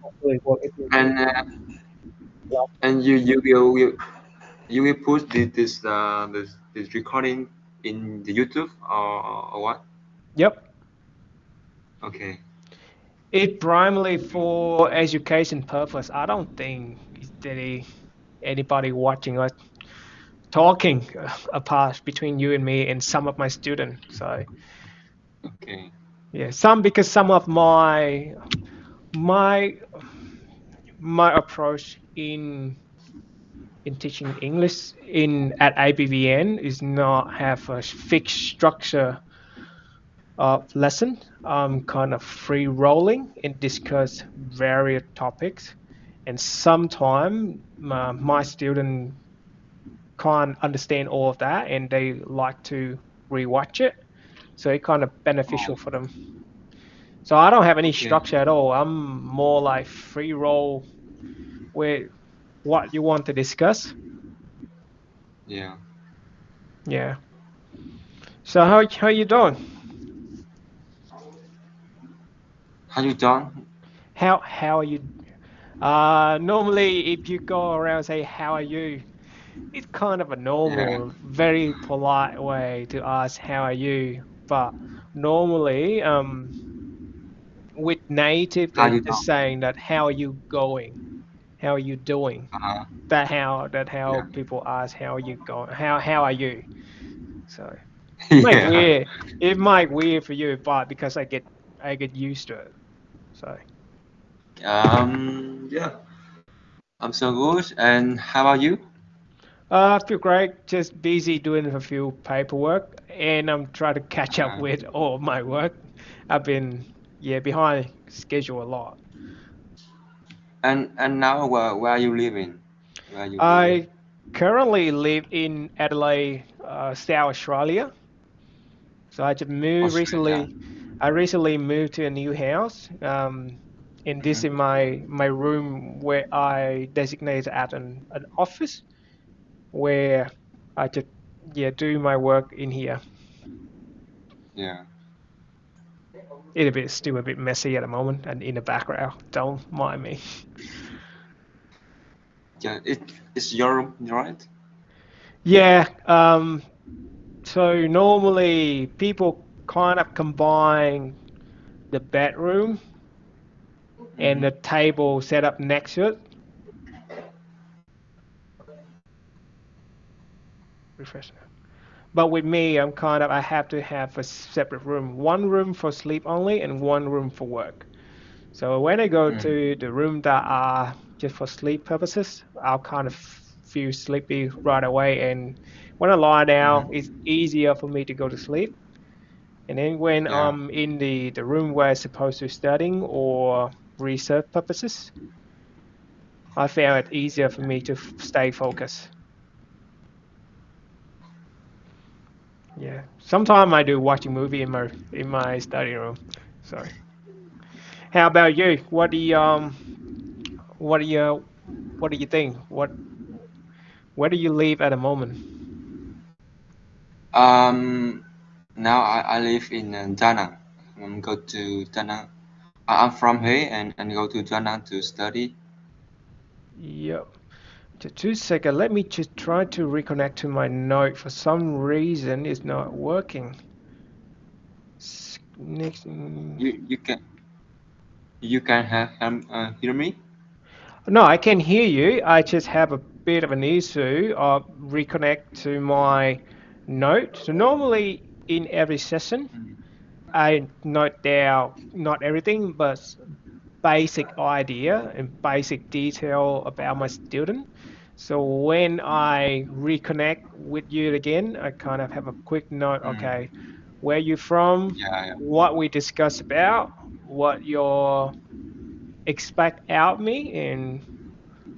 Hopefully work it will be And a lot. you will put this recording in the YouTube or what? Yep. Okay. It primarily for education purpose. I don't think anybody watching us talking apart between you and me and some of my students. So Okay. yeah, because some of my my approach in teaching English in at ABVN is not have a fixed structure of lesson. Kind of free rolling and discuss various topics, and sometimes my student can't understand all of that, and they like to rewatch it. So it's kind of Oh, beneficial for them. So I don't have any okay. structure at all. I'm more like free roll with what you want to discuss. Yeah. Yeah. So how you doing? How you done? How are you? Normally, if you go around and say how are you, it's kind of a Yeah. normal, very polite way to ask how are you. But normally, with native, How they're you just done? saying that how are you going? How are you doing? Uh, That how yeah. people ask how are you going? How are you? So might Yeah. weird. It might weird for you, but because I get used to it. So Yeah. I'm so good. And how about you? I feel great. Just busy doing a few paperwork, and I'm trying to catch up Uh, with all my work. I've been behind schedule a lot. and now where are you living? Where are you living? I currently live in Adelaide, South Australia. So I just moved Australia. recently. I recently moved to a new house. And this Hmm. is my room where I designated as an office where I just do my work in here. Yeah. It's a bit still a bit messy at the moment and in the background. Don't mind me. Yeah. It's your room, right? Yeah. So normally people kind of combine the bedroom and Mm-hmm. the table set up next to it. Refresh. But with me, I have to have a separate room, one room for sleep only and one room for work. So when I go Mm. to the room that are just for sleep purposes, I'll kind of feel sleepy right away. And when I lie down, Mm-hmm. it's easier for me to go to sleep. And then when Yeah. I'm in the room where I'm supposed to studying or research purposes, I found it easier for me to stay focused. Yeah. Sometimes I do watching movie in my study room. Sorry. How about you? What do you what do you think? Where do you live at the moment? Now I live in Da Nang. Go to Da Nang. I'm from here and go to Da Nang to study. Yep. Just 2 seconds. Let me just try to reconnect to my note. For some reason, it's not working. Next. You can have hear me? No, I can hear you. I just have a bit of an issue of reconnect to my note. So normally in every session, Mm. I note down not everything, but basic idea and basic detail about my student. So when I reconnect with you again, I kind of have a quick note. Mm. Okay, where you from? Yeah, yeah. What we discussed about? What your expect out me, and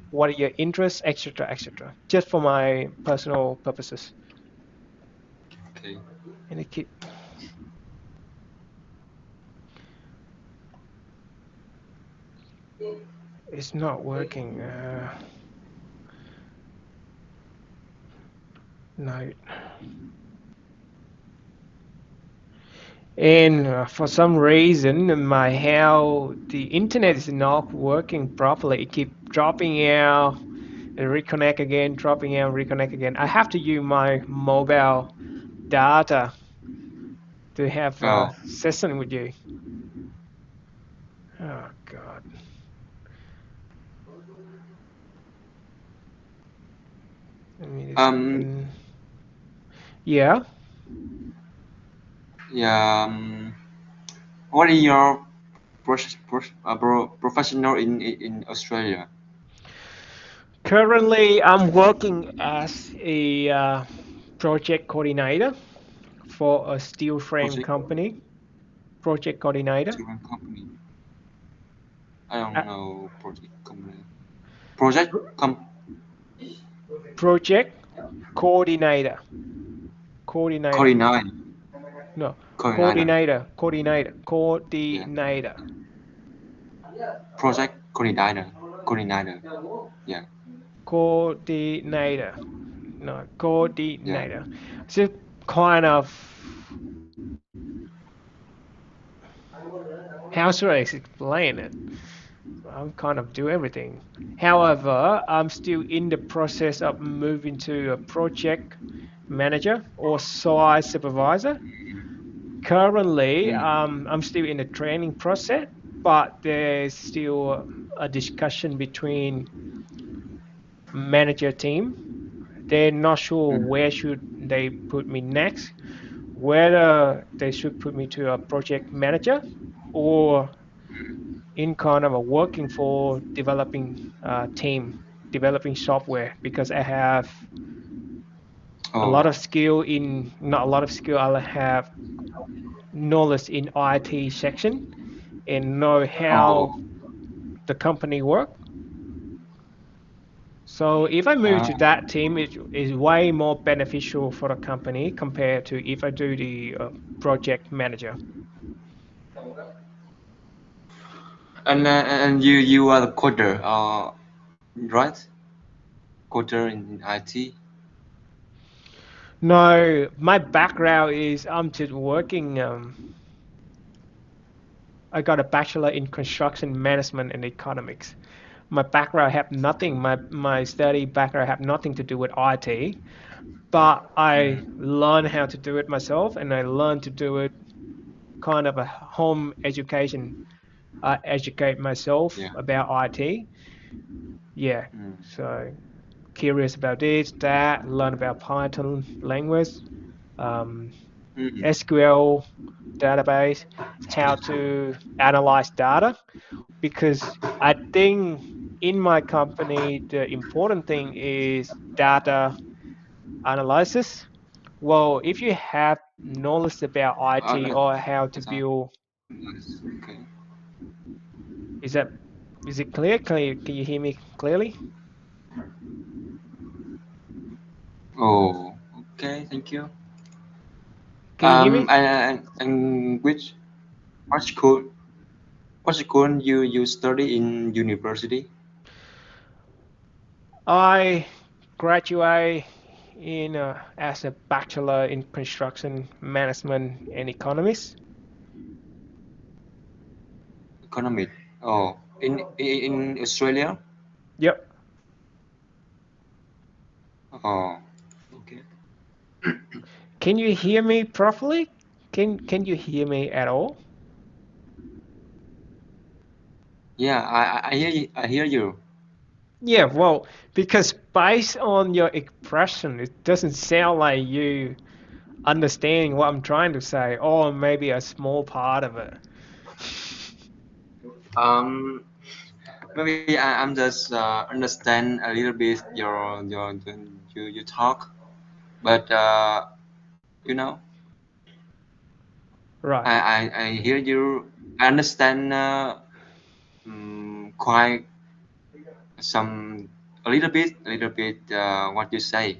what are your interests, etc., etc. Just for my personal purposes. Okay. And it keep, it's not working. No. And for some reason, my how the internet is not working properly. It keep dropping out and reconnect again, dropping out, reconnect again. I have to use my mobile data to have Oh, a session with you. Oh God. Let me just um, open. Yeah. yeah. What is your professional in Australia? Currently, I'm working as a project coordinator for a steel frame Project company. Project coordinator. student company. I Uh, don't know project company. Project com project coordinator. Coordinator. 49. No. 49. Coordinator. Coordinator. Yeah. Coordinator. Project coordinator. Coordinator. Yeah. Coordinator. No. Yeah. Coordinator. So kind of, how should I explain it? I'm kind of do everything. However, I'm still in the process of moving to a project manager or site supervisor. Currently, Mm. I'm still in the training process, but there's still a discussion between manager team. They're not sure Mm. where should they put me next, whether they should put me to a project manager or in kind of a working for developing team, developing software, because I have a lot Oh. of skill in, not a lot of skill, I have knowledge in IT section and know how Oh. the company work. So if I move Uh, to that team, it is way more beneficial for the company compared to if I do the project manager. and you are the coder, right? Coder in IT. No, my background is I'm just working. I got a bachelor in construction management and economics. My background have nothing. My study background have nothing to do with IT, but I Mm. learned how to do it myself, and I learned to do it kind of a home education. I educate myself Yeah. about IT. Yeah, Mm. so curious about this, that, learn about Python language, um, Mm. SQL database, how to analyze data, because I think in my company the important thing is data analysis. Well, if you have knowledge about IT Uh, or how to that's all. build, Nice. Okay. is that is it clear? Can you hear me clearly? Oh. Okay. Thank you. Can you hear me? And what school what school you study in university? I graduate in as a bachelor in construction management and economics. Economic. Oh. In Australia? Yep. Oh. Okay. Can you hear me properly? Can you hear me at all? Yeah, I hear you. I hear you. Yeah, well, because based on your expression, it doesn't sound like you understanding what I'm trying to say, or maybe a small part of it. Um, Maybe I'm just understand a little bit you talk, but you know, Right, I hear you. I understand quite some a little bit what you say.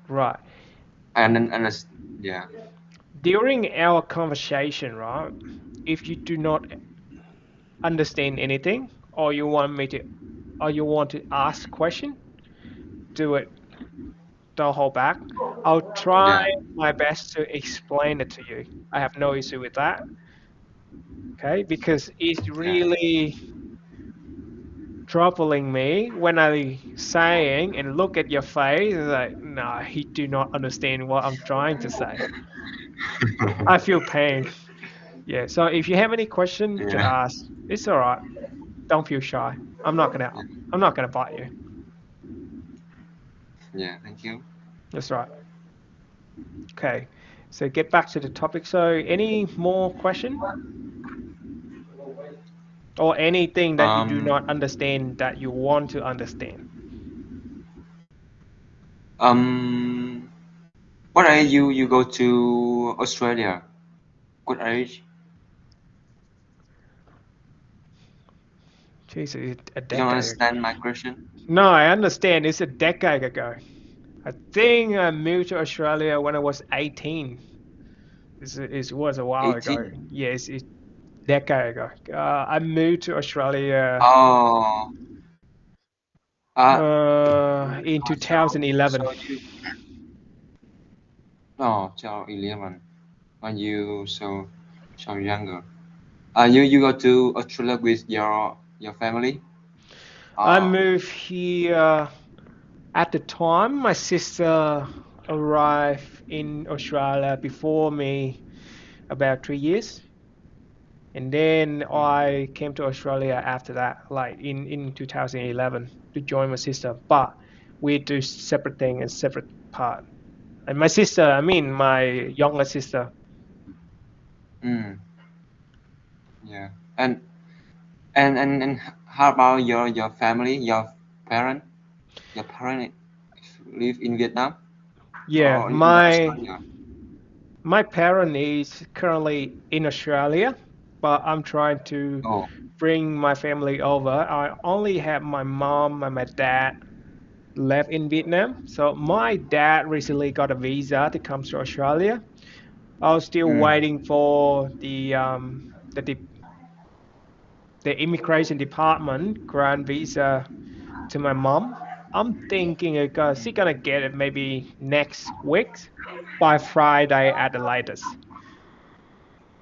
right. And then understand. Yeah. During our conversation, right, if you do not understand anything, or you want me to, or you want to ask question, do it. don't hold back. I'll try Yeah. my best to explain it to you. I have no issue with that. Okay, because it's Yeah. really troubling me when I saying and look at your face. It's like, no, he do not understand what I'm trying to say. I feel pain. Yeah. So if you have any question, you can Yeah. ask. It's all right. Don't feel shy. I'm not gonna. Yeah. I'm not gonna bite you. Yeah. Thank you. That's right. Okay. So get back to the topic. So any more question or anything that you do not Um. understand that you want to understand? Um. What age you go to Australia? What age? Jeez, it's a You don't decade ago. understand my question? No, I understand. It's a decade ago. I think I moved to Australia when I was 18. It was a while ago. 18. Yes, it's a decade ago. I moved to Australia Oh. in So 2011. you no, so 11 when you so younger. You go to Australia with your family? I Uh, moved here at the time. My sister arrived in Australia before me about 3 years. And then I came to Australia after that, like in 2011 to join my sister. But we do separate thing and separate part. And my sister, I mean my younger sister. mm, yeah. And how about your family, parent, your parent live in Vietnam Yeah, or in my Australia? my parent is currently in Australia, but I'm trying to Oh, bring my family over. I only have my mom and my dad left in Vietnam. So my dad recently got a visa to come to Australia. I was still mm, waiting for the immigration department grant visa to my mom. I'm thinking she's gonna get it maybe next week by Friday at the latest.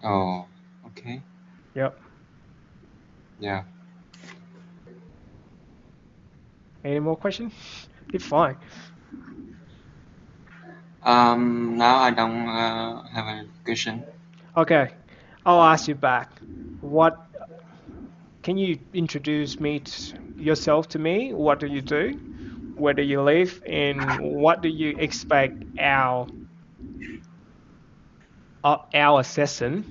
oh, okay, Yep. yeah. Any more questions? It's fine. Now I don't have a question. Okay, I'll ask you back. What can you introduce yourself to me? What do you do? Where do you live? And what do you expect our session?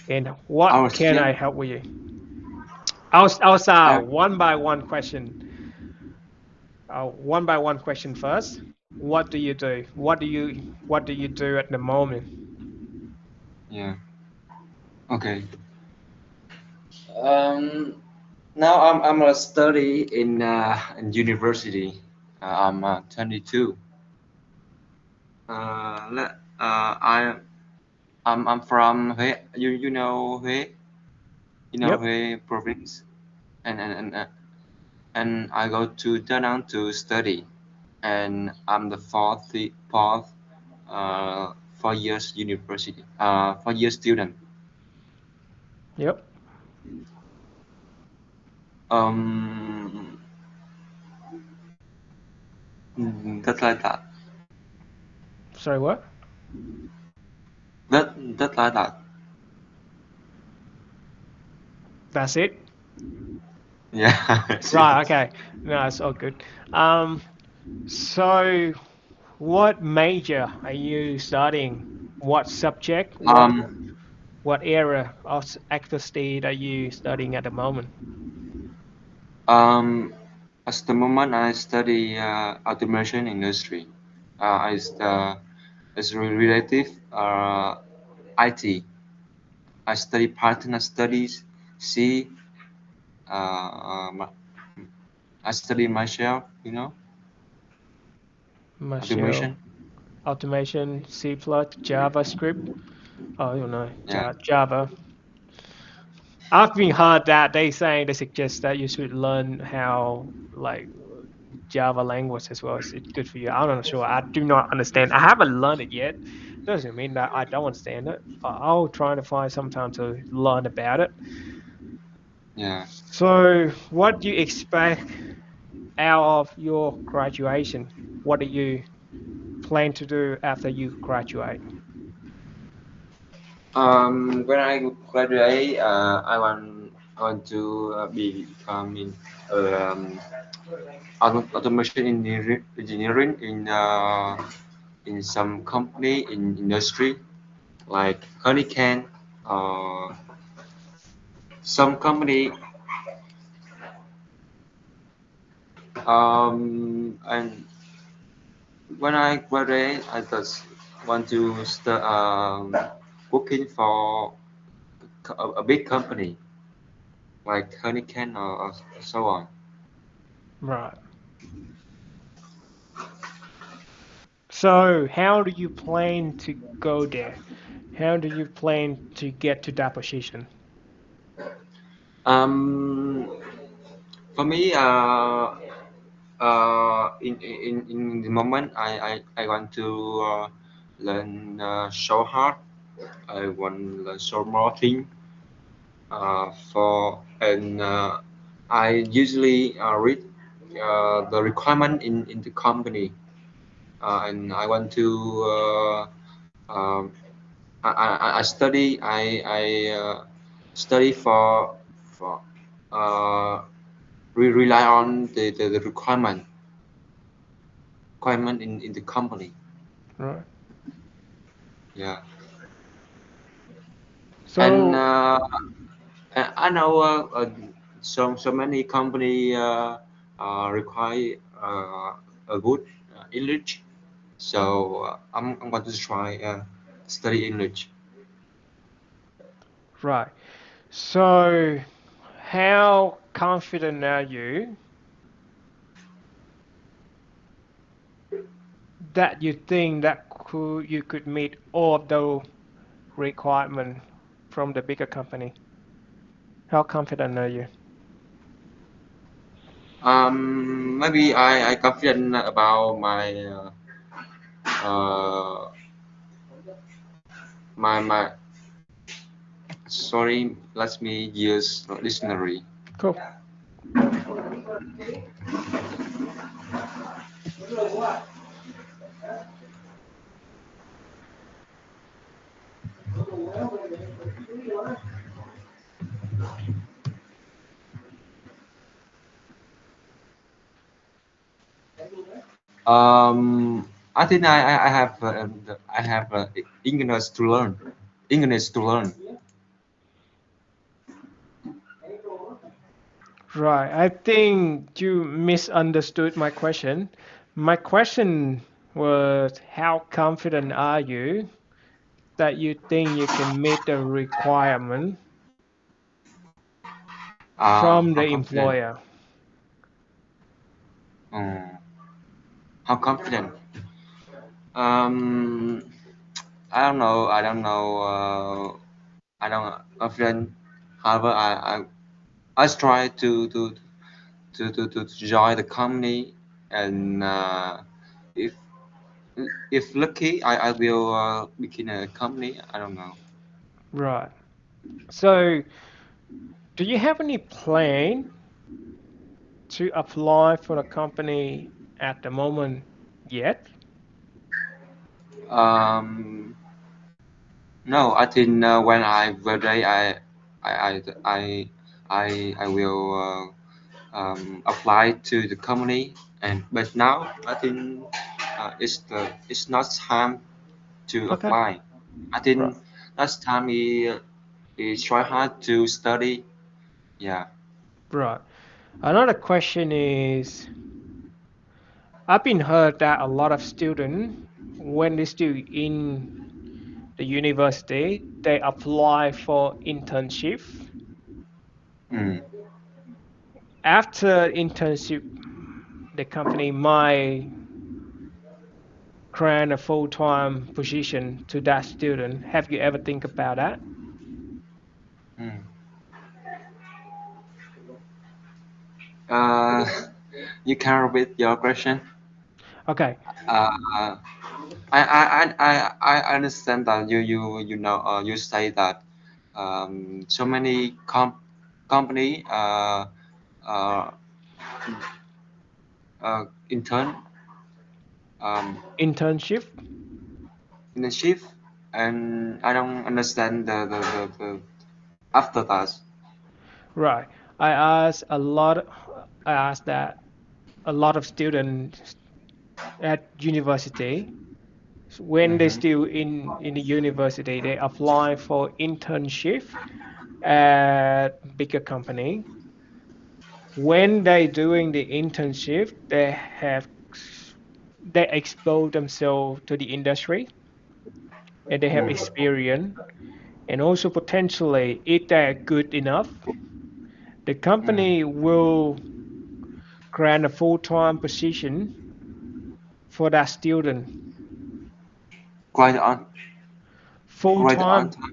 And Our what can I session. help with you? I'll Uh, start one by one question. One by one question first. What do you do? What do you do at the moment? yeah. Okay. Um, Now I'm a study in university. I'm 22. I I'm from Huế. You know Huế? You know Yep. Huế province? And I go to Da Nang to study. And I'm the fourth 4 years university 4 years student. Yep. Um, that's like that. Sorry, what? That like that. That's it. Yeah. That's it. Right. Okay. No, it's all good. Um. So, what major are you studying? What subject? Um, What area of active state are you studying at the moment? um, at the moment I study automation industry. It's relative IT. I study partner studies. C. I study myself. Marshall, Automation. automation, C++, JavaScript. Oh, you know, Yeah. Java. I've been heard that they suggest that you should learn how like Java language as well. Is it good for you? I'm not sure. I do not understand. I haven't learned it yet. Doesn't mean that I don't understand it, but I'll try to find some time to learn about it. Yeah. So, what do you expect out of your graduation? What do you plan to do after you graduate? When I graduate, I want to become automation engineering in some company in industry like Hurricane. Uh, some company and when I graduate, I just want to start working for a big company like Hurricane or so on. Right. So, how do you plan to go there? How do you plan to get to that position? Um, for me, in the moment, I want to learn so hard. I want to learn so more thing. For and I usually read the requirement in the company, and I want to um, I study study for uh, rely on the requirement in the company. Right. Yeah, and So, I know so many company require a good English, so I'm going to try study English. right. So, how confident are you that you think that you could meet all of the requirements from the bigger company? How confident are you? Maybe I confident about uh, my sorry, let me use dictionary. Cool. I think I have English to learn. English to learn. Right. I think you misunderstood my question. My question was, how confident are you that you think you can meet the requirement from How the confident? employer? Um, how confident? Um, I don't know. I don't know. I don't confident. However, I try to join the company, and if if lucky, I will begin a company. I don't know. Right. So, do you have any plan to apply for the company at the moment yet? Um, no, I think when I graduate, I I I will apply to the company, and but now I think it's not time to Okay. apply. I Right. think last time he try hard to study. Yeah. Right. Another question is, I've been heard that a lot of students, when they still in the university, they apply for internship. Mm. After internship, the company might grant a full-time position to that student. Have you ever think about that? Mm. Uh, you can repeat your question. Okay. Uh, I understand that you say that so many company uh, intern Internship. internship, and I don't understand the after that. Right. I asked a lot. I asked that a lot of students at university, when they're Mm-hmm. still in the university, they apply for internship at bigger company. When they doing the internship, they expose themselves to the industry and they have experience. And also potentially, if they're good enough, the Mm. company will grant a full-time position for that student. Quite on, quite on Full-time, time.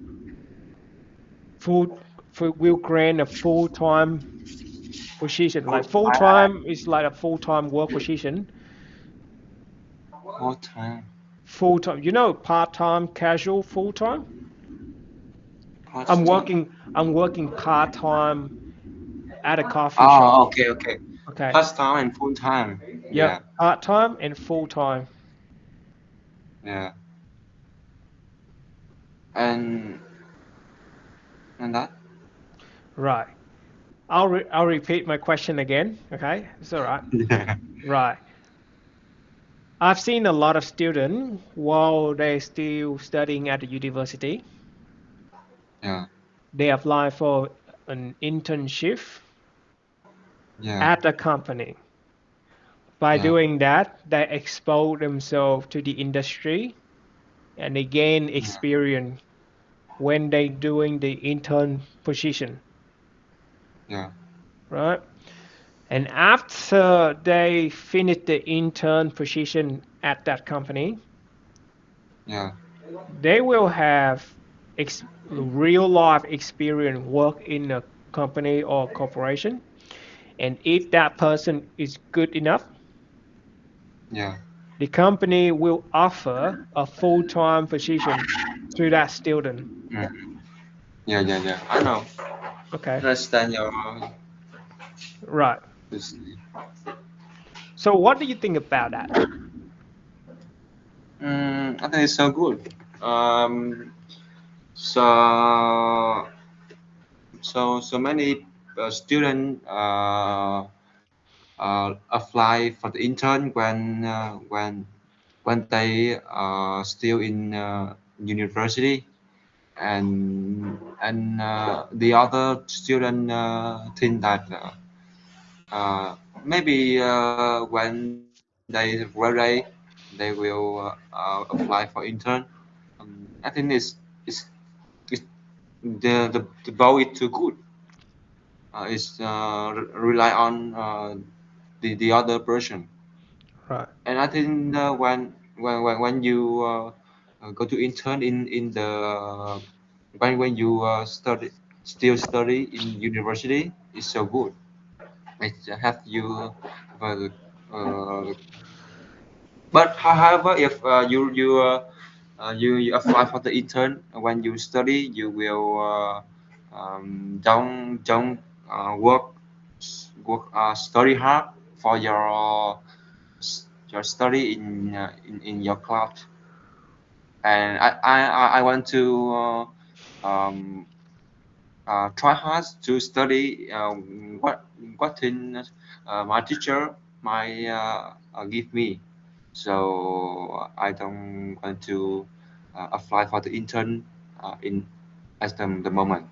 full, will grant a full-time position. Like I full-time is like a full-time work position. what time? Full-time, part-time, casual, full-time. What time? I'm working part-time at a coffee shop. Oh, okay, okay. Okay. Part time and full time. Yep. Yeah, Part-time and full-time. yeah. And and that. Right. I'll repeat my question again. Okay. It's all right. Yeah, Right. I've seen a lot of students while they're still studying at the university. yeah, They apply for an internship yeah, at a company. By yeah, doing that, they expose themselves to the industry and they gain yeah, experience when they doing the intern position, yeah, right? And after they finish the intern position at that company, yeah, they will have real life experience work in a company or corporation. And if that person is good enough, yeah. the company will offer a full-time position to that student. Mm. Yeah, yeah, yeah. I know. Okay, Understand your. right. This. So what do you think about that? I think it's so good. So so many student apply for the intern when they still in university, and the other student think that maybe when they graduate they will apply for intern. I think it's the bow is too good. It's rely on the other person. Right. And I think when you go to intern in the when you study in university, it's so good. It have you uh, uh, but however if you apply for the intern when you study, you will don't study hard for your study in your class. And I want to um, try hard to study what thing my teacher might give me. So I don't want to apply for the intern in at the moment.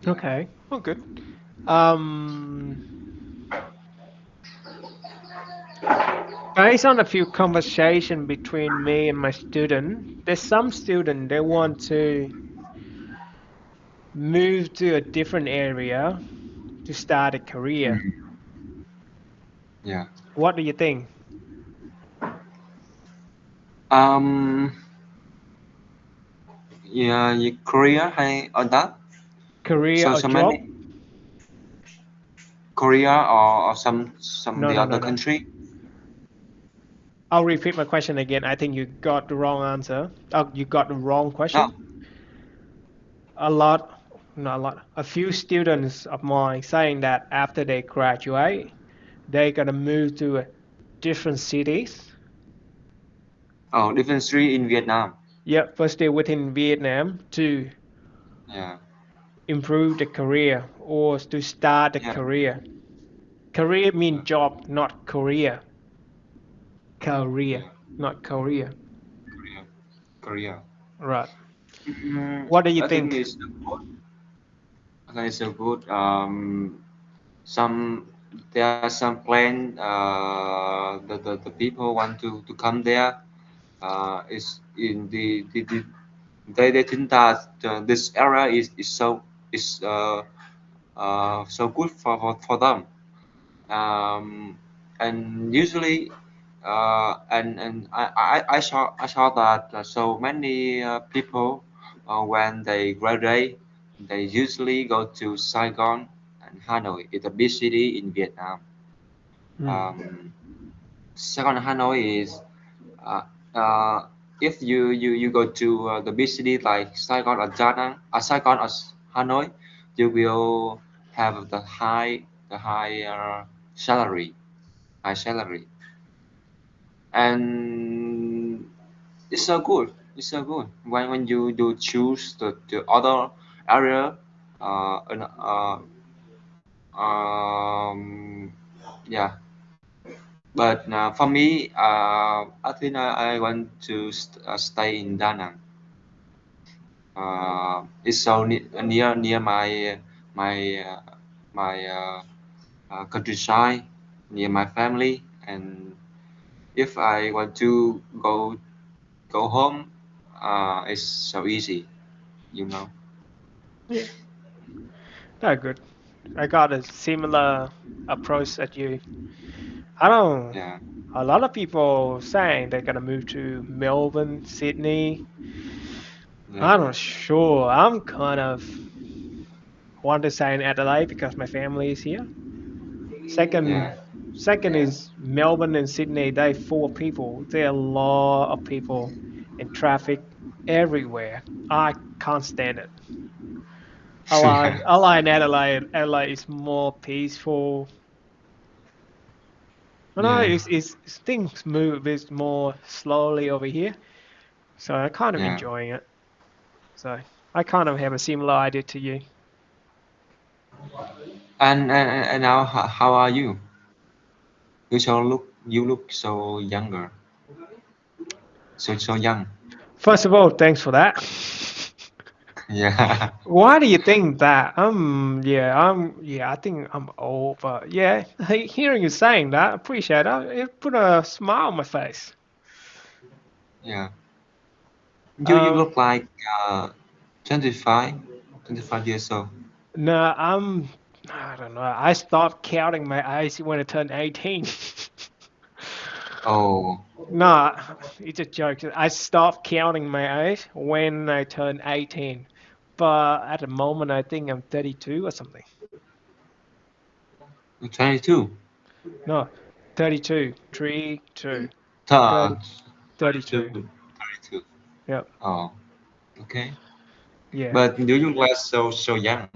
Yeah. Okay. Oh, good. Um, Based on a few conversation between me and my student, there's some student they want to move to a different area to start a career. Mm. Yeah. What do you think? Um. Yeah. Your career hay ở đó. Career So or so job? many Korea or some No, the no, no, other no. country? I'll repeat my question again. I think you got the wrong answer. Oh, you got the wrong No. question. A lot, not a lot, a few students of mine saying that after they graduate, they're gonna move to different cities. Oh, different street in Vietnam. Yeah, firstly within Vietnam to Yeah. improve the career or to start the Yeah. career. Career means job, not career. Career, Yeah. not career. Korea. Korea. Right. Mm, What do you I think think? it's good. I think it's so good. Some there are some plan. The people want to come there. Is in they think that this area is so good for them. Um, and usually and I saw that so many people when they graduate they usually go to Saigon and Hanoi. It's a big city in Vietnam. Hmm. um, Saigon and Hanoi is uh, uh, if you go to the big city like Saigon or Da Nang, Saigon or Hanoi, you will have the high salary, high salary, and it's so good. It's so good when you do choose the other area. And, yeah, but for me, I think I want to stay in Da Nang. It's so near my my countryside, near my family, and if I want to go home, it's so easy, you know. Yeah, that's good. I got a similar approach at you. I don't. Yeah, A lot of people saying they're gonna move to Melbourne, Sydney. yeah, I'm not sure. I'm kind of want to say in Adelaide because my family is here. Second, yeah, second is Melbourne and Sydney. They full of people. There are a lot of people and traffic everywhere. I can't stand it. yeah, I like Adelaide. Adelaide is more peaceful. I know yeah, it's things move a bit more slowly over here, so I'm kind of yeah. enjoying it. So I kind of have a similar idea to you. And now how are you? You look so younger, so young. First of all, thanks for that. Yeah. Why do you think that? Yeah, I think I'm old, but yeah, hearing you saying that, I appreciate it. It put a smile on my face. Yeah. You Um, look like uh 25, 25 years old. no, I don't know. I stopped counting my age when I turned 18. Oh, No, it's a joke. I stopped counting my age when I turned 18. But at the moment, I think I'm 32 or something. 22. No, 32. 3, 2. Uh, 30, 32. 32. Yep. Oh, okay. Yeah. But do you look so young?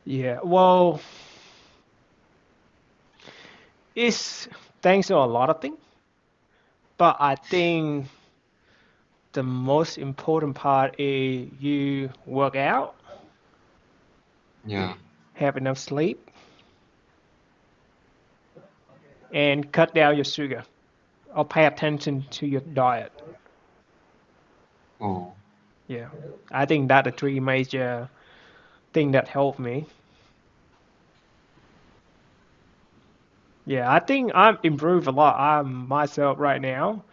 Yeah. Well, it's thanks to a lot of things. But I think the most important part is you work out, Yeah. have enough sleep, and cut down your sugar or pay attention to your diet. Oh, Yeah. I think that the three major thing that helped me. Yeah, I think I'm improved a lot. I'm myself right now.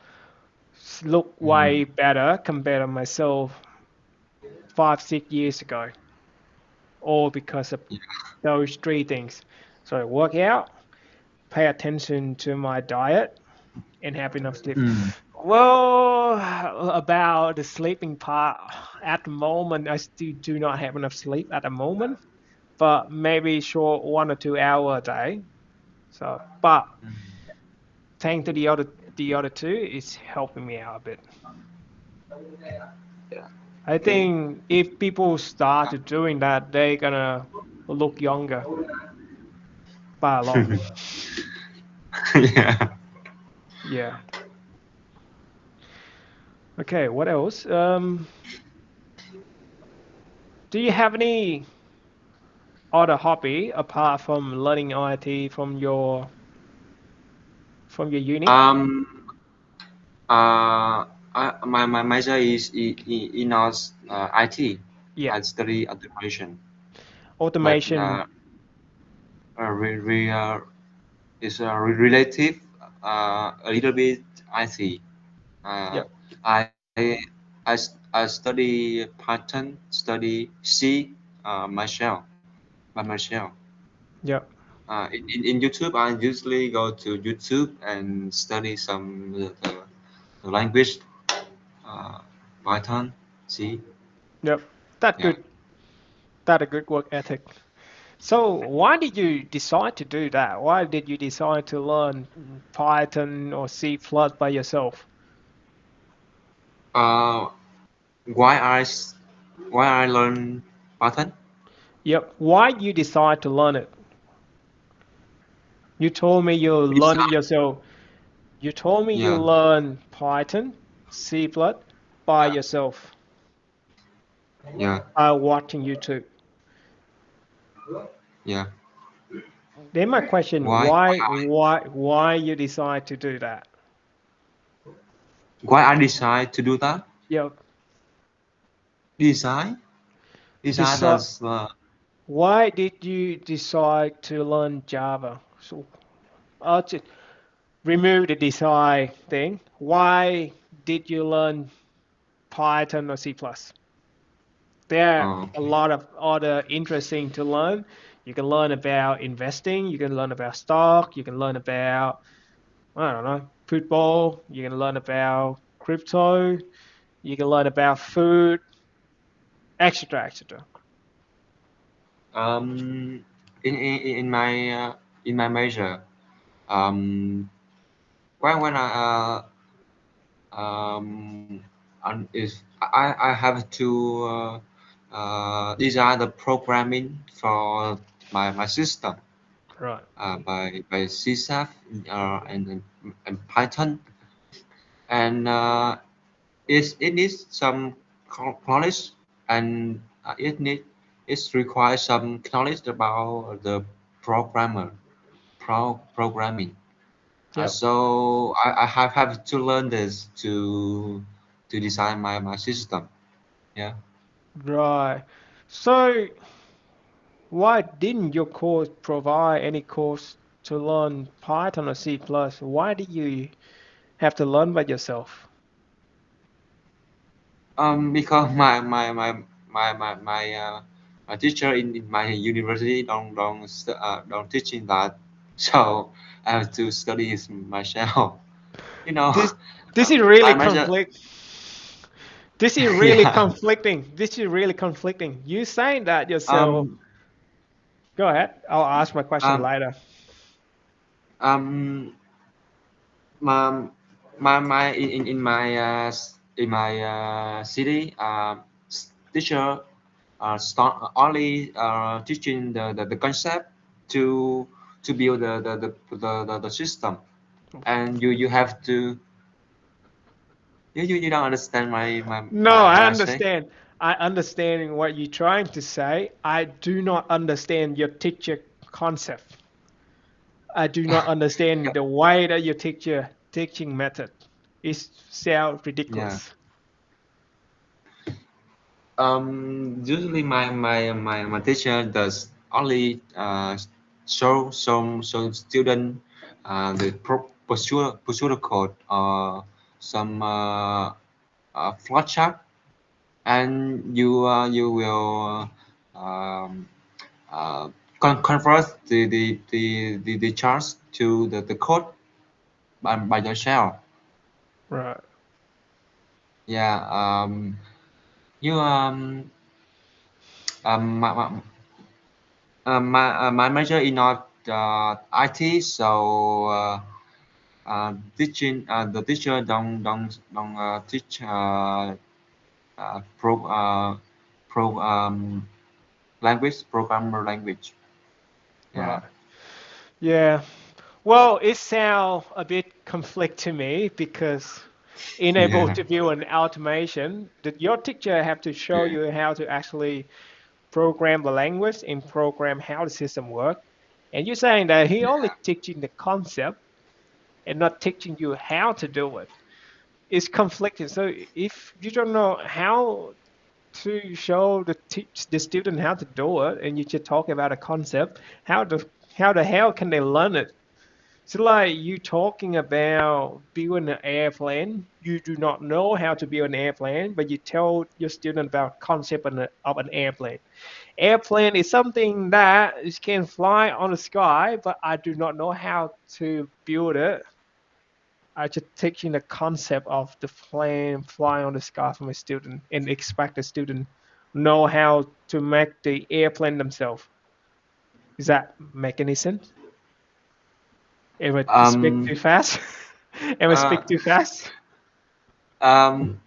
Look way mm, better compared to myself 5, 6 years ago. All because of yeah. those three things. So work out, pay attention to my diet, and have enough sleep. Mm. Well, about the sleeping part, at the moment, I still do not have enough sleep at the moment. but maybe short 1 or 2 hour a day. So, but thanks to the other two, it's helping me out a bit. Yeah. I Okay. think if people start doing that, they're gonna look younger by a lot. Yeah. Yeah. Okay, what else? Do you have any other hobby apart from learning IT from your uni? Um. My major is in IT. Yeah, I study automation, but automation. re, re, is relative a little bit IT. Uh, Yep, I I study Python, study C, myself by myself. yep. In YouTube, I usually go to YouTube and study some the language, uh, Python, C. Yep. That Yeah. good. That a good work ethic. So why did you decide to do that? Why did you decide to learn Python or C plus by yourself? Uh, why why I learn Python? Yep. Why you decide to learn it? You told me you learn it Besides, yourself. You told me you yeah, learn Python, C plus by yourself yeah, by watching YouTube. yeah. Then my question, Why why you decide to do that? why I decide to do that? Yep. Design, design Decide. as Why did you decide to learn Java? So to remove the design thing. Why did you learn Python or C plus? There are a okay. lot of other interesting to learn. You can learn about investing. You can learn about stock. You can learn about, I don't know, football. You can learn about crypto. You can learn about food, etc., etc. Um, in my major, um, when and is I have to design the programming for my system Right. by C Sharp and Python, and it needs some knowledge, and it requires some knowledge about the programmer programming. Yep. So I have to learn this to design my system. Yeah. Right. So why didn't your course provide any course to learn Python or C plus? Why did you have to learn by yourself? Because my teacher in my university don't teaching that, so I have to study it myself. You know, This this is really I measure. conflict. This is really Yeah. conflicting. This is really conflicting. You saying that yourself. Um. Go ahead. I'll ask my question Um. later. Um. My my in my city teacher start only teaching the concept to build the system, and you have to you don't understand No, I what I say. understand. I understand what you're trying to say. I do not understand your teacher concept. I do not understand the way that your teacher teaching method. It sounds Yeah. ridiculous. Usually my teacher does only show some student the procedure code or some flowchart, and you will uh, convert the charts to the code by yourself. Right. Yeah. You um, my, My major is not IT, so teaching the teacher don't teach pro pro language programmer language. Yeah. Right. Yeah. Well, it sounds a bit conflict to me because enable Yeah. to build an automation, that your teacher have to show you how to actually program the language and program how the system work. And you're saying that he only teaching the concept and not teaching you how to do it. It's conflicting. So if you don't know how to show teach the student how to do it, and you just talk about a concept, how the hell can they learn it? So like you talking about building an airplane, you do not know how to build an airplane, but you tell your student about concept of an airplane. Airplane is something that is can fly on the sky, but I do not know how to build it. I just taking the concept of the plane fly on the sky from a student and expect the student know how to make the airplane themselves. Does that make any sense? Am I speak Um. too fast? Am I Uh. speak too fast? Um.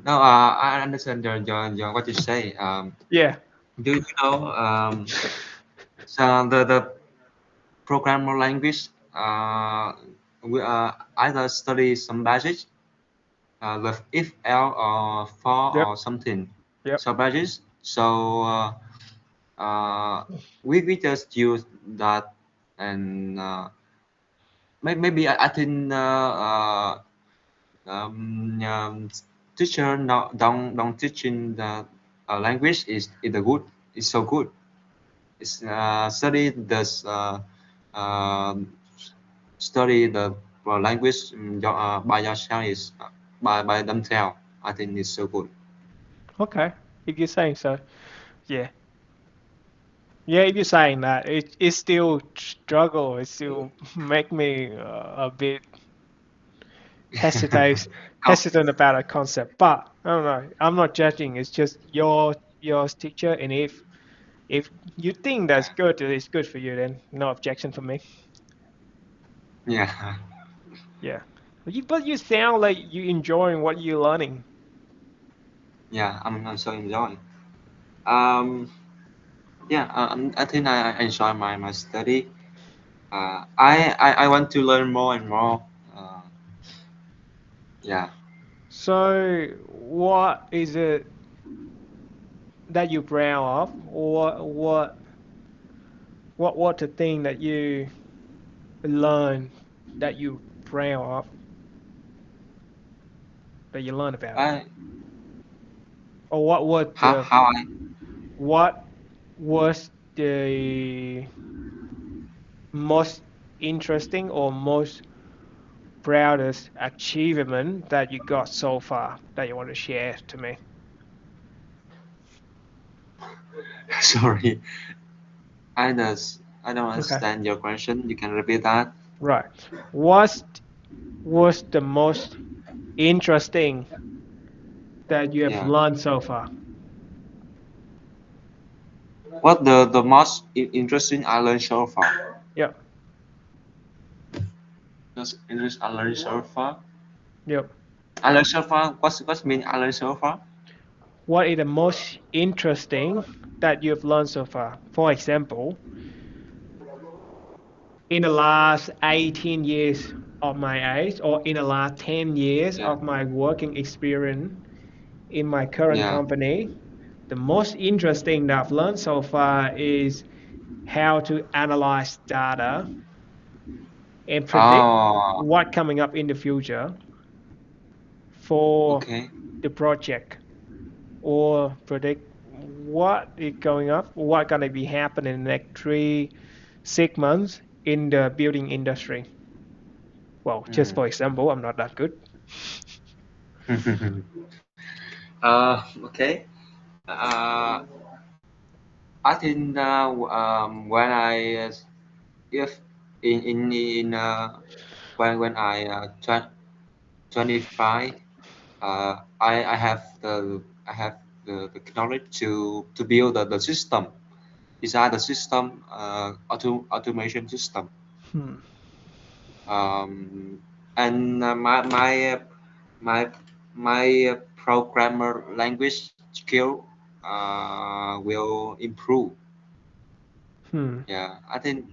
No. I understand your what you say. Yeah. Do you know so the programmer language we either study some basics with if else or for Yep. or something Yep. so basics so we just use that and maybe I think teacher no, don't teaching the language is the good is so good it's study this study the language by yourself is by themselves. I think it's so good. Okay. If you're saying so, yeah. Yeah, if you're saying that, it still struggle. It still make me a bit hesitate How, hesitant about a concept. But I don't know. I'm not judging. It's just your teacher, and if you think that's good, it's good for you. Then no objection for me. yeah, Yeah. But you sound like you enjoying what you're learning. yeah, I'm so enjoying. Um, yeah, I think I enjoy my study. I want to learn more and more. Uh, yeah. So what is it that you proud of, or what the thing that you learn that you proud of that you learn about it, I or how I what was the most interesting or most proudest achievement that you got so far that you want to share to me? sorry. I don't Okay, understand your question. You can repeat that. right. What was the most interesting that you have Yeah. learned so far? What the most interesting I learned so far? Yep, Just interest I learned so far. yep. I learned so far. What's mean I learned so far? What is the most interesting that you've learned so far? For example, in the last 18 years of my age, or in the last 10 years Yeah. of my working experience in my current Yeah. company, the most interesting that I've learned so far is how to analyze data and predict Oh. what coming up in the future for Okay. the project, or predict what is going up, what gonna be happening in the next 3 6 months in the building industry. Well, just Mm. for example, I'm not that good. Okay. Uh, I think when I if in when I 25 I have the knowledge to build the system design the system, automation system. Hmm. And my programmer language skill will improve. Hmm. Yeah, I think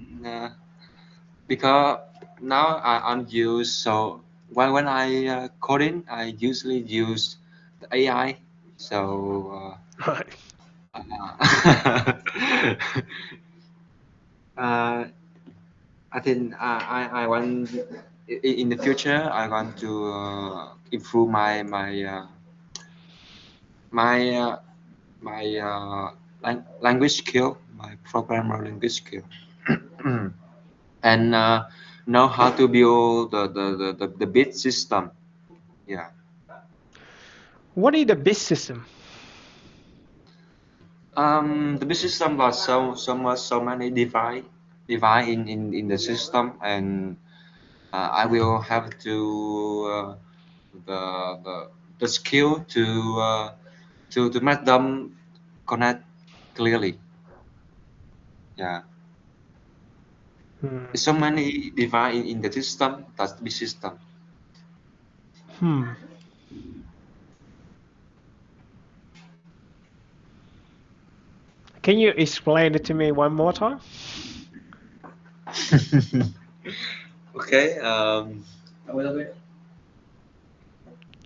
because now I'm used, so when I coding, I usually use the AI. So Right. uh, I think I want in the future I want to improve my language skill, my programmer language skill, and know how to build the bit system. Yeah. What is the bit system? The bit system was so many device in the system, and I will have to the the the skill to make them connect clearly. Yeah. Hmm. So many device in the system. That's the system. Hmm. Can you explain it to me one more time? Okay.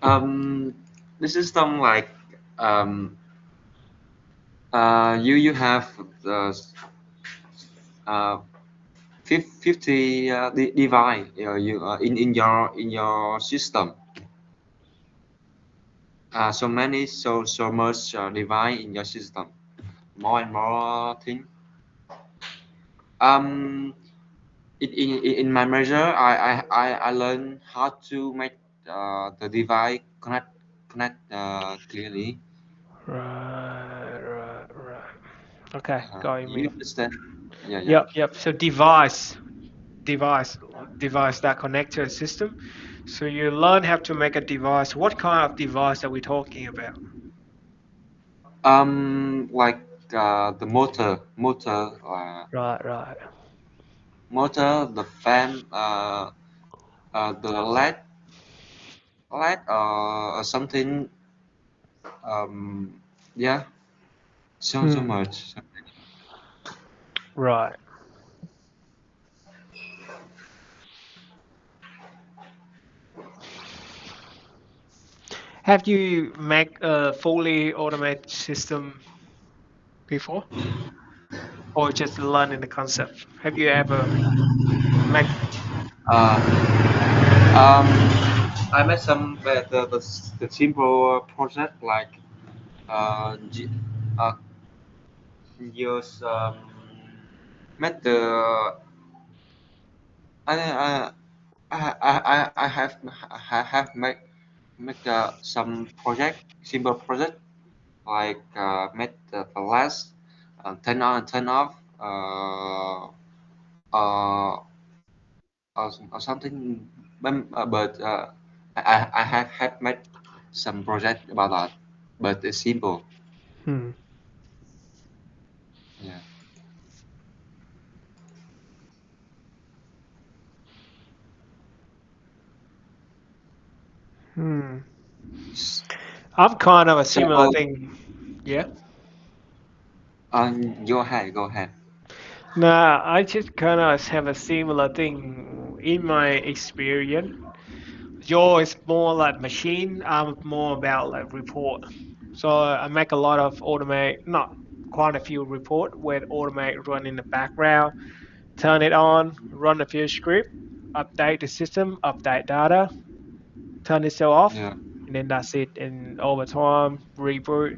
Um, the system like um, you have the uh, 50 device you in your system. So many so much device in your system. More and more thing. Um, in my major, I learned how to make the device connect clearly. Right. Okay, got you You mean. understand? Yeah, yeah. Yep. So device, device that connect to a system. So you learn how to make a device. What kind of device are we talking about? Like the Right. motor, the fan, the LED or something. Um, yeah, so Hmm. much. Right. Have you make a fully automated system before, or just learning the concept? Have you ever make? Uh, um, I made some the simple project like uh, G, uh, use made the I I I have make some project simple project like make the last turn on and turn off uh, or something but I have made some project about that but it's simple. Hmm. Yeah. Hmm. I'm kind of a similar So thing. Yeah. go ahead. Nah, I just kind of have a similar thing in my experience. Yours is more like machine. I'm more about like report. So I make a lot of automate, not quite a few report where automate run in the background, turn it on, run a few script, update the system, update data, turn itself off, Yeah. and then that's it. And over time, reboot,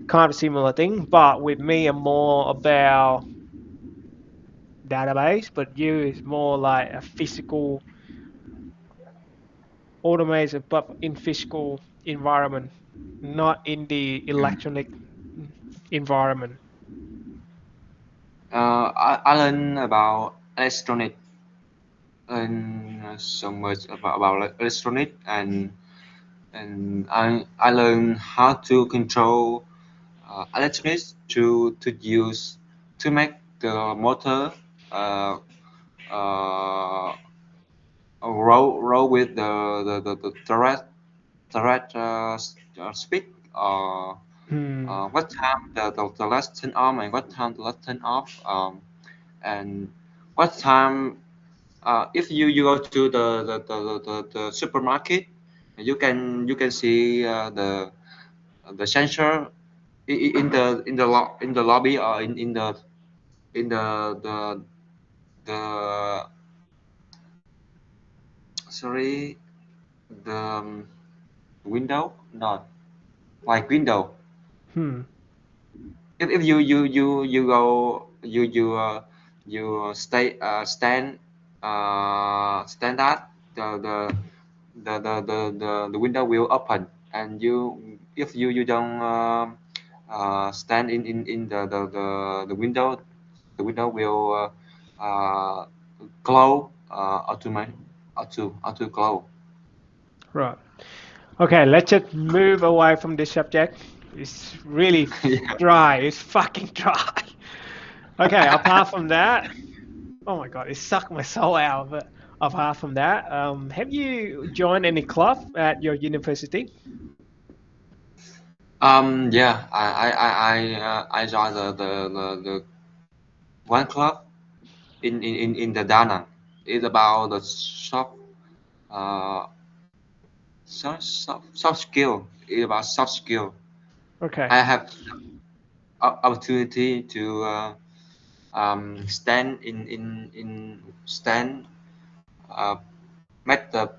kind of similar thing. But with me, I'm more about database, but you is more like a physical automation, but in physical environment, not in the electronic environment. I learned about electronic and so much about electronic and I learned how to control electronics to use to make the motor uh, uh, roll with the direct speed, Hmm. what time the last turn on and what time the last turn off, and what time, if you go to the supermarket, you can see the sensor in the lobby, or in the sorry, the window, not like window. Hmm. If you go, you stand that the window will open, and if you don't stand in the window, the window will close, auto close. Right. Okay, let's just move away from this subject. It's really Yeah. dry. It's fucking dry. Okay, apart from that, oh my god, it sucked my soul out. But apart from that, have you joined any club at your university? Yeah, I joined the one club in the Da Nang. It's about the uh soft skill. It's about soft skill. Okay. I have opportunity to stand stand uh, make the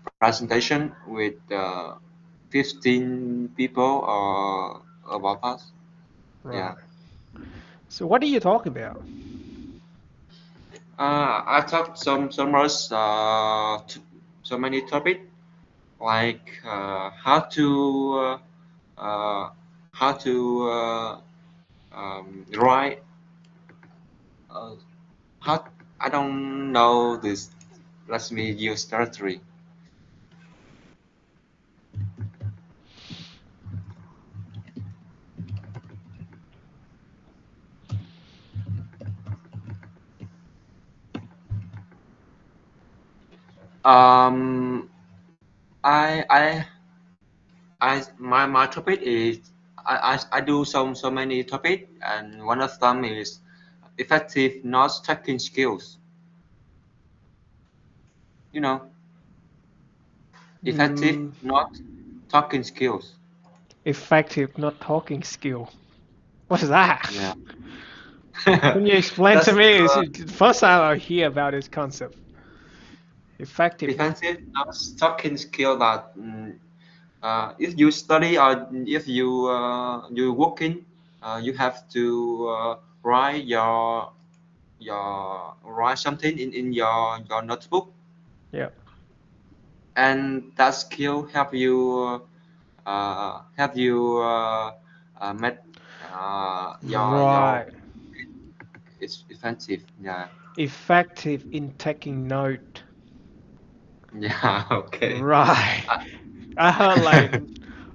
presentation with 15 people or about us. Yeah. Right. So what are you talking about? I talked some most so many topic, like uh, how to write, uh, how I don't know this. Let me use territory. Um, I I my topic is, I do so many topic, and one of them is effective note taking skills. You know, effective Mm, note talking skills. effective not talking skill. What's that? Yeah. Can you explain to That's me? It's the first time I hear about this concept. Effective. defensive note talking skill that, if you study or if you working, you have to write write something in your notebook, Yeah. and that skill help you make your Right. it's effective. Yeah. Effective in taking note. Yeah. Okay. Right. I heard like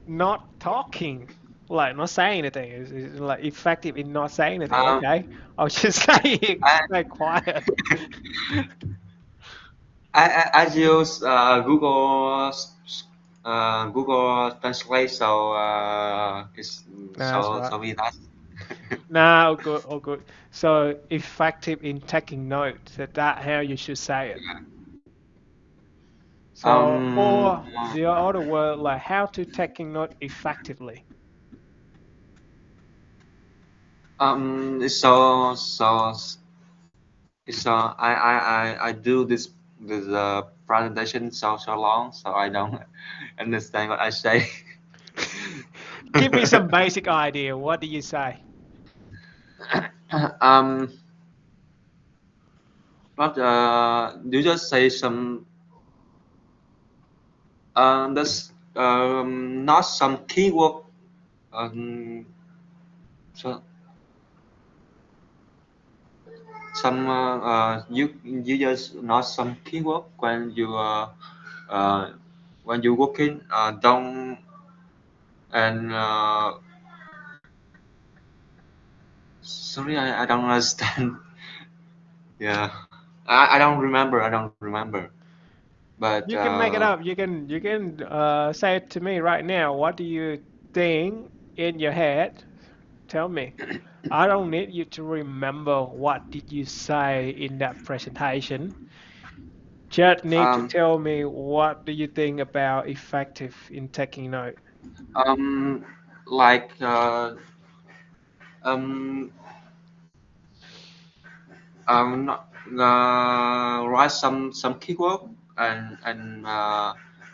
not talking, like not saying anything. It's like effective in not saying anything. um, Okay. I'll just I, stay quiet. I use Google Translate, so it's Nah, that's right. so we that. Nah, all good, all good. So effective in taking notes. That how you should say it. So, um or the other word, like how to taking note effectively. so I do this presentation so long, so I don't understand what I say. Give me some basic idea. What do you say? um but you just say some, there's not some keyword, um so some you just not some keyword uh, when you working, don't, and Sorry, I don't understand. Yeah, I don't remember. I don't remember. But You can make it up. You can say it to me right now. What do you think in your head? Tell me. I don't need you to remember what did you say in that presentation. Just need to um tell me what do you think about effective in taking note. um like um not, write some keyword and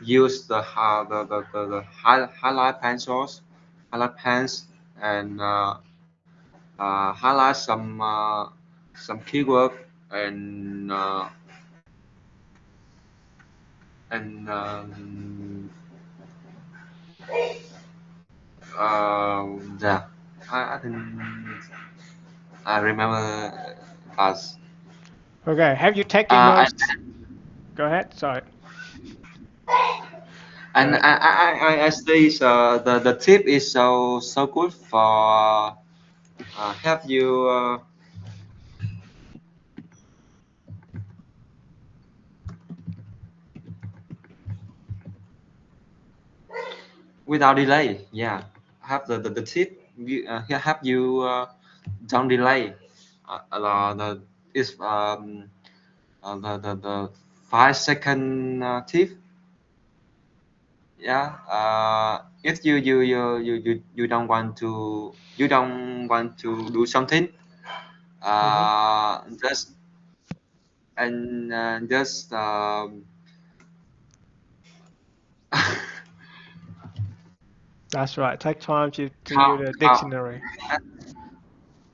use the highlight pens and highlight some keyword and and yeah, I think I remember fast. Okay, have you taken Uh, notes? Go ahead. Sorry. Go and ahead. I say the tip is so good for help you without delay. Yeah, have the tip help you don't delay. The is the 5 second tip. Yeah, if you don't want to do something, Hmm. just just That's right. Take time to use count the count dictionary.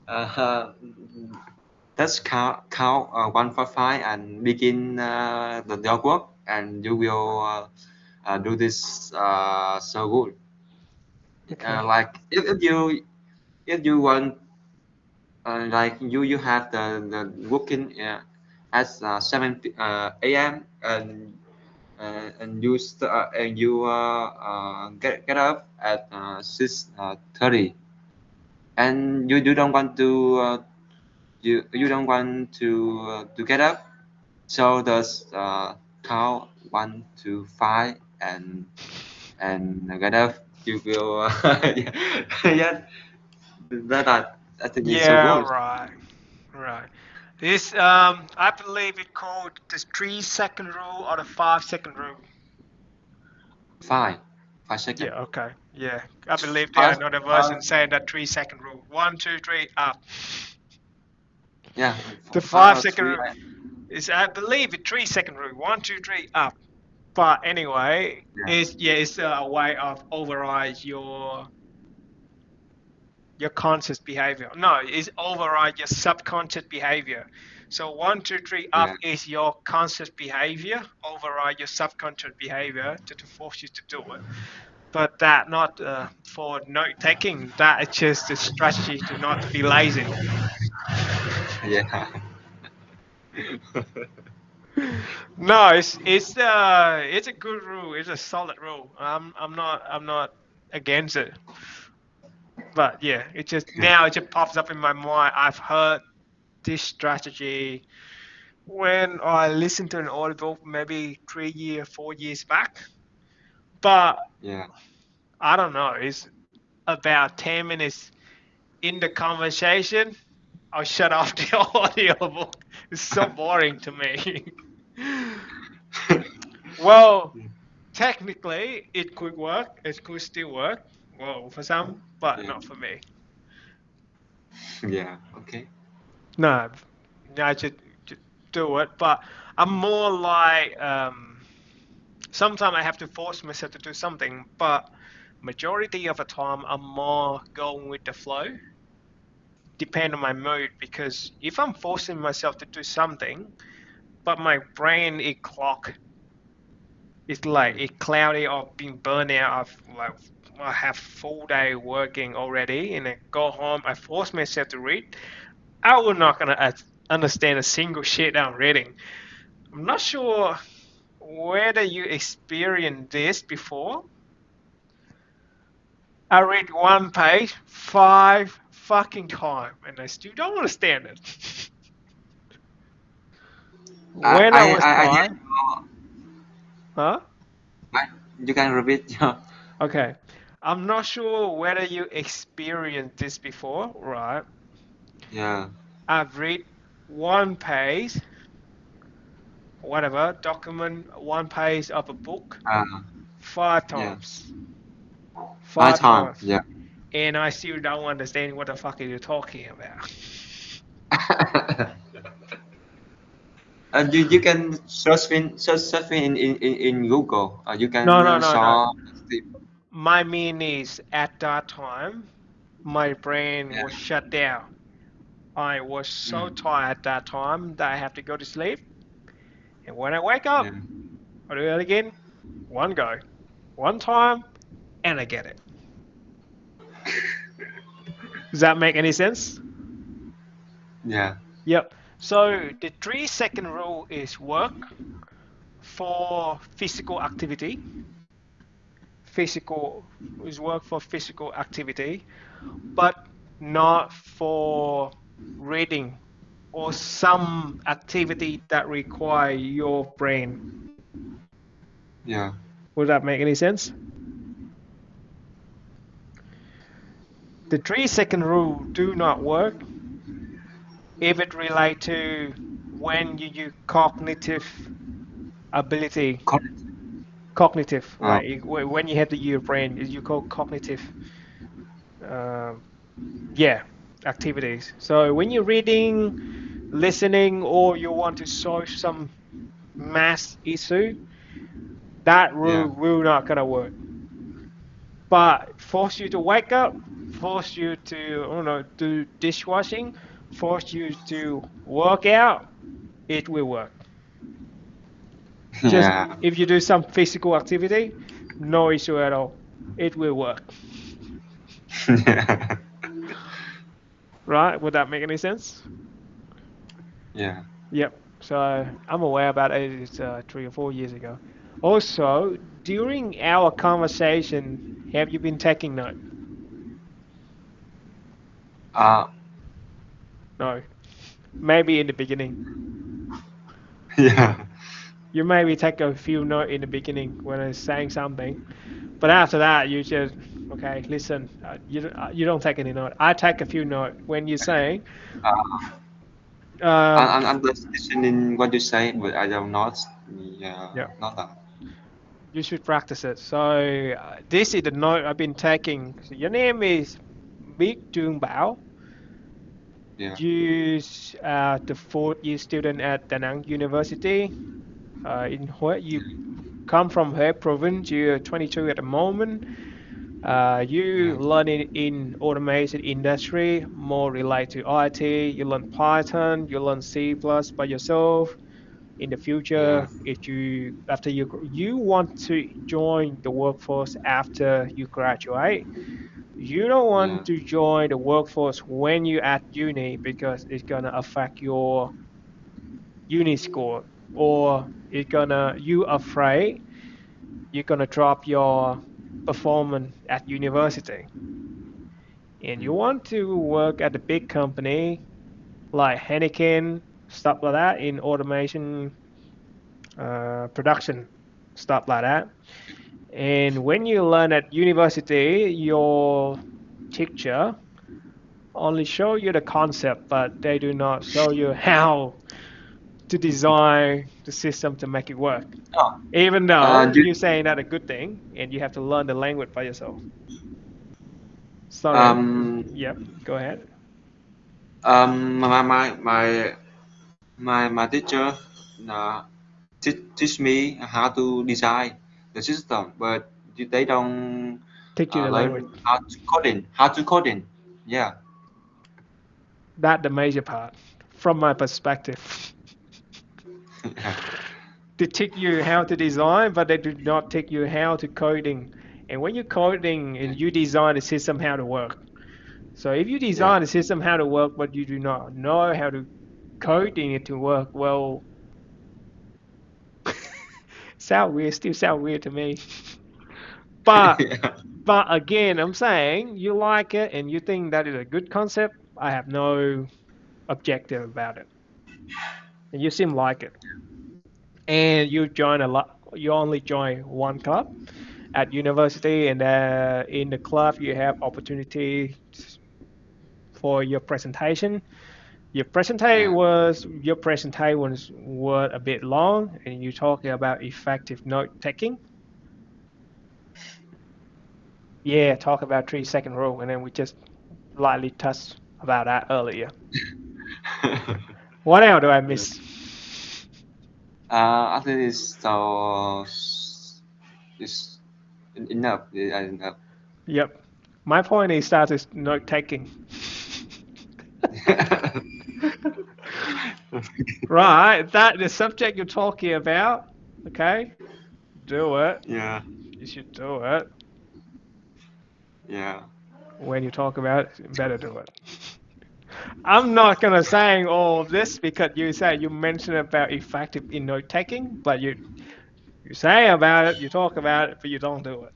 uh, just count 1 for 5 and begin your work, and you will do this so good. Okay. Like if you want like you have the working at 7 a.m. And you get up at 6:30, and you don't want to you don't want to get up, so does count 1 to 5 and get up, you will yeah, yeah, I think it's so Yeah, good. right. Right. This I believe it called the 3 second rule or the 5 second rule. Five 5 seconds. Yeah, okay. Yeah. I believe there are Five, another five, version saying that 3 second rule. One, two, three, up. yeah, The five five or second three. rule is I believe it 3 second rule. One, two, three, up. But anyway, Yeah, it's a way of override your conscious behavior. No, it's override your subconscious behavior. So one, two, three up yeah, is your conscious behavior, override your subconscious behavior to force you to do it. But that not for note taking. That is just a strategy to not to be lazy. yeah. No, it's a good rule. It's a solid rule. I'm not against it. But yeah, it just now it just pops up in my mind. I've heard this strategy when I listened to an audible maybe 3 years, 4 years back. But Yeah, I don't know. It's about 10 minutes in the conversation. I'll shut off the audiobook. It's so boring to me. Well, technically, it could work. It could still work. Well, for some, but yeah, not for me. yeah. Okay. No, I should do it. But I'm more like sometimes I have to force myself to do something, but majority of the time I'm more going with the flow, depend on my mood. Because if I'm forcing myself to do something, but my brain is clock, it's like Mm. it cloudy or being burnt out. I have full day working already, and I go home. I force myself to read. I will not gonna understand a single shit I'm reading. I'm not sure whether you experienced this before. I read one page, fucking time, and I still don't understand it. I When I I was I, I trying, huh? I, you can repeat. Yeah. Okay. I'm not sure whether you experienced this before, right? Yeah. I've read one page, whatever, document, one page of a book Uh, five yeah. times. My Five time. times. Yeah. And I still don't understand what the fuck are you talking about. You can search in Google. You No, can no, no, no. saw. My mean is at that time, my brain Yeah. was shut down. I was so Mm, tired at that time that I have to go to sleep. And when I wake up, yeah. I do it again. One go. One time, and I get it. Does that make any sense? Yeah. Yep. So the 3 second rule is work for physical activity. Physical is work for physical activity, but not for reading or some activity that require your brain. Yeah. Would that make any sense? The 3 second rule do not work if it relate to when you use cognitive ability. Correct. Cognitive, Uh, like when you have to use your brain, you call cognitive, um, yeah, activities. So when you're reading, listening, or you want to solve some math issue, that yeah. rule will not gonna work. But force you to wake up, force you to, I don't know, do dishwashing, force you to work out, it will work. Just Yeah. if you do some physical activity, no issue at all. It will work. Yeah. Right? Would that make any sense? Yeah. Yep. So I'm aware about it. It's 3 or 4 years ago. Also, during our conversation, have you been taking note? Uh, No. Maybe in the beginning. yeah. You maybe take a few notes in the beginning when I'm saying something, but after that, you just okay. Listen, you don't take any note. I take a few notes when you're saying. Uh, Um, I'm just listening what you say, but I don't not. Yeah. yeah, Not that. you should practice it. So this is the note I've been taking. So your name is Biết Trương Bảo. Yeah. You the fourth year student at Da Nang University in Huế. You come from Huế province. You're 22 at the moment. You Yeah. learn it in automation industry, more related to IT. You learn Python. You learn C plus by yourself. In the Yeah. future, if you after you want to join the workforce after you graduate, you don't Yeah. want to join the workforce when you're at uni because it's gonna affect your uni score, or it's gonna you afraid you're gonna drop your performance at university, and you Mm. want to work at a big company like Heineken, stuff like that in automation, production, stuff like that. And when you learn at university, your teacher only show you the concept, but they do not show you how to design the system to make it work. Oh, Even though you, you're saying that a good thing, and you have to learn the language by yourself. Sorry. um, Yep. Go ahead. my teacher uh, teach me how to design the system, but they don't Teach you the language. learn how to coding. Yeah. That the major part, from my perspective. Yeah. They teach you how to design, but they do not teach you how to coding. And when you're coding, and you design the system how to work. So if you Yeah. design a system how to work, but you do not know how to coding it to work, well, sound weird, still sound weird to me. But Yeah. But again, I'm saying you like it and you think that is a good concept. I have no objective about it. And you seem like it. And you join a lot. You only join one club at university, and in the club you have opportunity for your presentation. Yeah. Your presentation was a bit long, and you talking about effective note taking. Yeah, talk about 3 second rule, and then we just lightly touched about that earlier. What else do I Yeah. miss? I think it's enough. Enough. Yep. My point is that is note taking. Right, that the subject you're talking about, okay? Do it. Yeah. You should do it. Yeah. When you talk about it, you better do it. I'm not gonna saying all of this because you say you mentioned about effective in note taking, but you say about it, you talk about it, but you don't do it.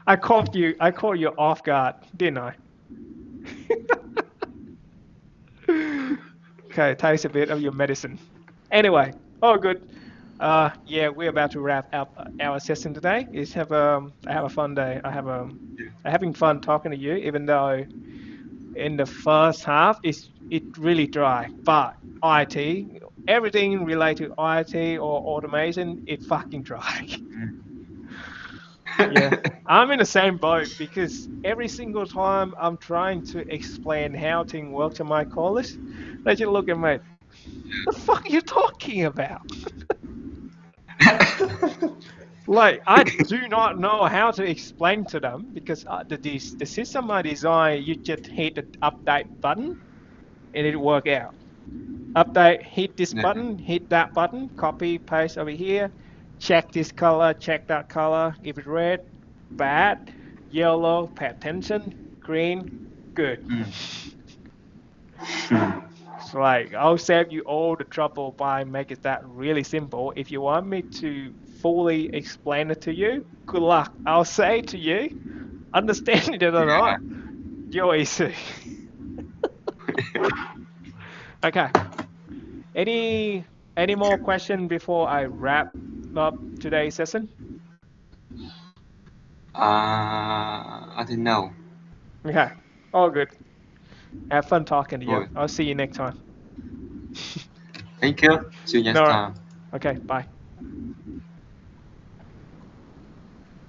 I caught you off guard, didn't I? Okay, taste a bit of your medicine. Anyway, all good. Yeah, we're about to wrap up our session today. I have a fun day. I having fun talking to you, even though in the first half it really dry. But IT, everything related to IT or automation, it fucking dry. Yeah, I'm in the same boat because every single time I'm trying to explain how things work to my callers, they just look at me. The fuck are you talking about? Like I do not know how to explain to them because the system I designed, you just hit the update button and it work out. Update, hit this Yeah. button, hit that button, copy, paste over here, check this color, check that color. If it's red, bad, yellow, pay attention, green, good. Mm. So like I'll save you all the trouble by making that really simple. If you want me to fully explain it to you, good luck. I'll say to you, understand it or Yeah. not, you're easy. Okay. Any any more question before I wrap up today's session? I didn't know. Okay. All good. Have fun talking to you. Good. I'll see you next time. Thank you. See you next No. time. Okay, bye.